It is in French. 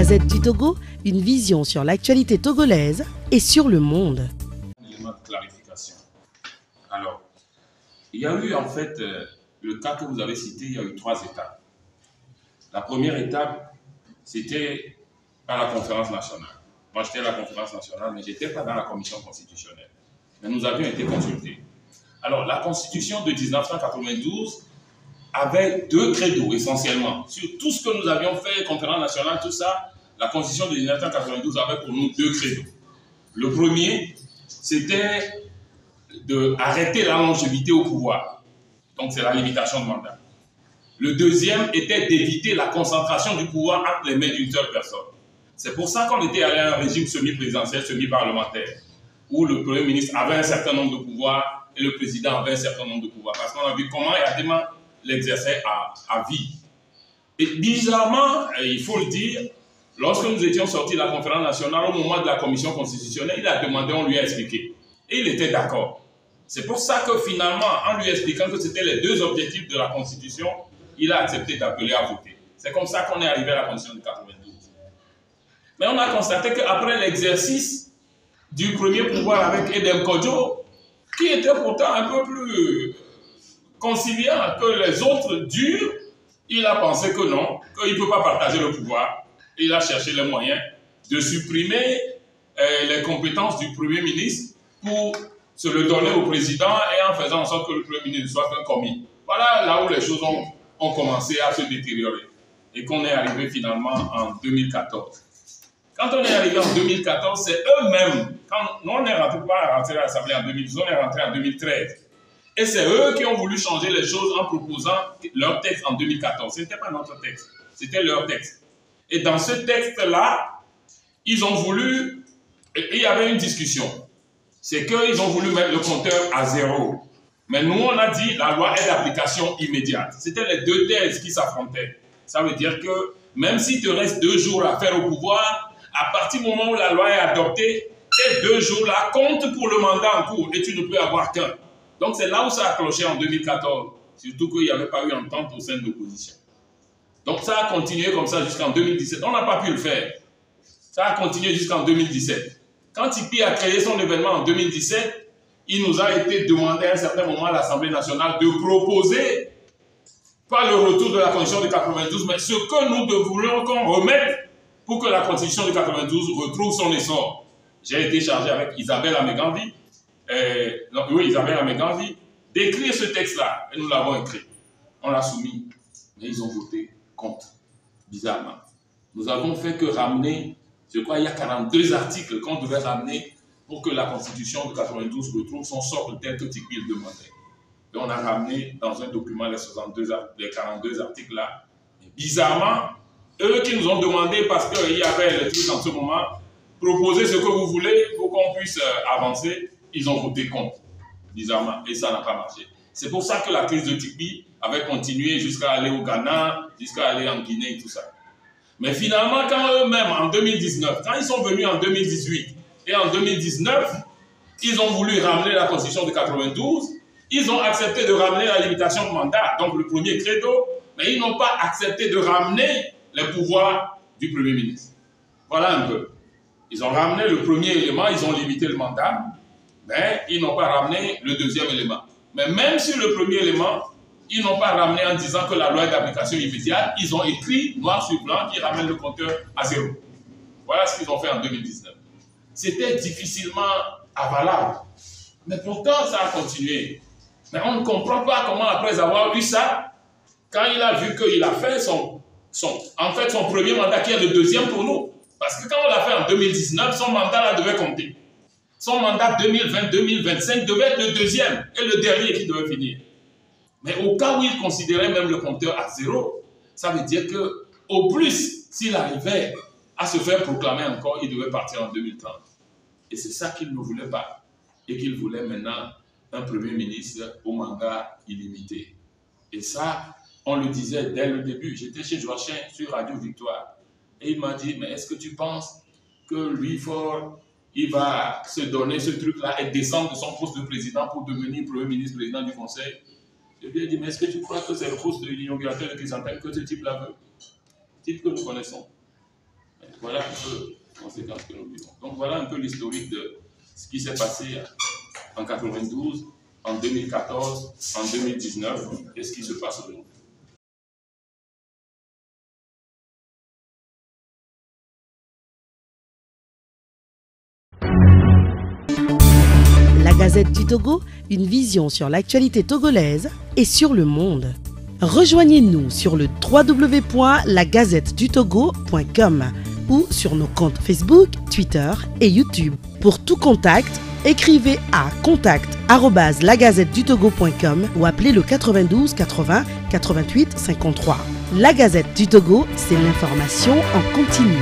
Gazette du Togo, une vision sur l'actualité togolaise et sur le monde. Un élément de clarification. Alors, il y a eu en fait, le cas que vous avez cité, il y a eu 3 étapes. La première étape, c'était à la conférence nationale. Moi, j'étais à la conférence nationale, mais je n'étais pas dans la commission constitutionnelle. Mais nous avions été consultés. Alors, la constitution de 1992 avait 2 credos essentiellement. Sur tout ce que nous avions fait, conférence nationale, tout ça, la constitution de 1992 avait pour nous 2 credos. Le premier, c'était d'arrêter la longévité au pouvoir. Donc, c'est la limitation de mandat. Le deuxième était d'éviter la concentration du pouvoir entre les mains d'une seule personne. C'est pour ça qu'on était allé à un régime semi-présidentiel, semi-parlementaire, où le Premier ministre avait un certain nombre de pouvoirs et le président avait un certain nombre de pouvoirs. Parce qu'on a vu comment Yadema l'exerçait à vie. Et bizarrement, il faut le dire, lorsque nous étions sortis de la conférence nationale, au moment de la commission constitutionnelle, il a demandé, on lui a expliqué. Et il était d'accord. C'est pour ça que finalement, en lui expliquant que c'était les 2 objectifs de la Constitution, il a accepté d'appeler à voter. C'est comme ça qu'on est arrivé à la Constitution de 92. Mais on a constaté qu'après l'exercice du premier pouvoir avec Edem Kodjo, qui était pourtant un peu plus conciliant que les autres durs, il a pensé que non, qu'il ne peut pas partager le pouvoir. Il a cherché les moyens de supprimer les compétences du Premier ministre pour se le donner au président et en faisant en sorte que le Premier ministre ne soit qu'un commis. Voilà là où les choses ont commencé à se détériorer et qu'on est arrivé finalement en 2014. Quand on est arrivé en 2014, c'est eux-mêmes, quand nous on est rentré à l'Assemblée en 2012, on est rentré en 2013. Et c'est eux qui ont voulu changer les choses en proposant leur texte en 2014. Ce n'était pas notre texte, c'était leur texte. Et dans ce texte-là, ils ont voulu, et il y avait une discussion, c'est qu'ils ont voulu mettre le compteur à 0. Mais nous, on a dit la loi est d'application immédiate. C'était les 2 thèses qui s'affrontaient. Ça veut dire que même s'il te reste 2 jours à faire au pouvoir, à partir du moment où la loi est adoptée, ces 2 jours-là comptent pour le mandat en cours et tu ne peux avoir qu'un. Donc c'est là où ça a cloché en 2014, surtout qu'il n'y avait pas eu entente au sein de l'opposition. Donc ça a continué comme ça jusqu'en 2017. On n'a pas pu le faire. Ça a continué jusqu'en 2017. Quand Tipi a créé son événement en 2017, il nous a été demandé à un certain moment à l'Assemblée nationale de proposer, pas le retour de la Constitution de 92, mais ce que nous voulions qu'on remette pour que la Constitution de 92 retrouve son essor. J'ai été chargé avec Isabelle Ameganvi, Isabelle Ameganvi, d'écrire ce texte-là. Et nous l'avons écrit. On l'a soumis. Mais ils ont voté contre. Bizarrement. Nous avons fait que ramener, je crois il y a 42 articles qu'on devait ramener pour que la Constitution de 92 retrouve son socle tel que Tikpi le demandait. Et on a ramené dans un document les 42 articles-là. Bizarrement, eux qui nous ont demandé, parce qu'il y avait le truc en ce moment, proposer ce que vous voulez pour qu'on puisse avancer, ils ont voté contre, bizarrement, et ça n'a pas marché. C'est pour ça que la crise de Tikpi avait continué jusqu'à aller au Ghana, jusqu'à aller en Guinée et tout ça. Mais finalement, quand eux-mêmes, en 2019, quand ils sont venus en 2018 et en 2019, ils ont voulu ramener la Constitution de 92, ils ont accepté de ramener la limitation de mandat, donc le premier credo, mais ils n'ont pas accepté de ramener les pouvoirs du Premier ministre. Voilà un peu. Ils ont ramené le premier élément, ils ont limité le mandat, mais ils n'ont pas ramené le deuxième élément. Mais même sur le premier élément, ils n'ont pas ramené en disant que la loi est d'application immédiate. Ils ont écrit noir sur blanc qui ramène le compteur à 0. Voilà ce qu'ils ont fait en 2019. C'était difficilement avalable. Mais pourtant, ça a continué. Mais on ne comprend pas comment, après avoir lu ça, quand il a vu qu'il a fait son premier mandat, qui est le deuxième pour nous. Parce que quand on l'a fait en 2019, son mandat là devait compter. Son mandat 2020-2025 devait être le deuxième et le dernier qui devait finir. Mais au cas où il considérait même le compteur à 0, ça veut dire qu'au plus, s'il arrivait à se faire proclamer encore, il devait partir en 2030. Et c'est ça qu'il ne voulait pas. Et qu'il voulait maintenant un Premier ministre au mandat illimité. Et ça, on le disait dès le début. J'étais chez Joachim sur Radio Victoire. Et il m'a dit, mais est-ce que tu penses que lui, fort, il va se donner ce truc-là et descendre de son poste de président pour devenir Premier ministre, président du Conseil? Je lui ai dit, mais est-ce que tu crois que c'est le poste de l'inaugurateur de Chrysanthème que ce type-là veut? Type que nous connaissons. Voilà un peu les conséquences que nous vivons. Donc voilà un peu l'historique de ce qui s'est passé en 92, en 2014, en 2019 et ce qui se passe aujourd'hui. La Gazette du Togo, une vision sur l'actualité togolaise et sur le monde. Rejoignez-nous sur le www.lagazettedutogo.com ou sur nos comptes Facebook, Twitter et YouTube. Pour tout contact, écrivez à contact@lagazettedutogo.com ou appelez le 92 80 88 53. La Gazette du Togo, c'est l'information en continu.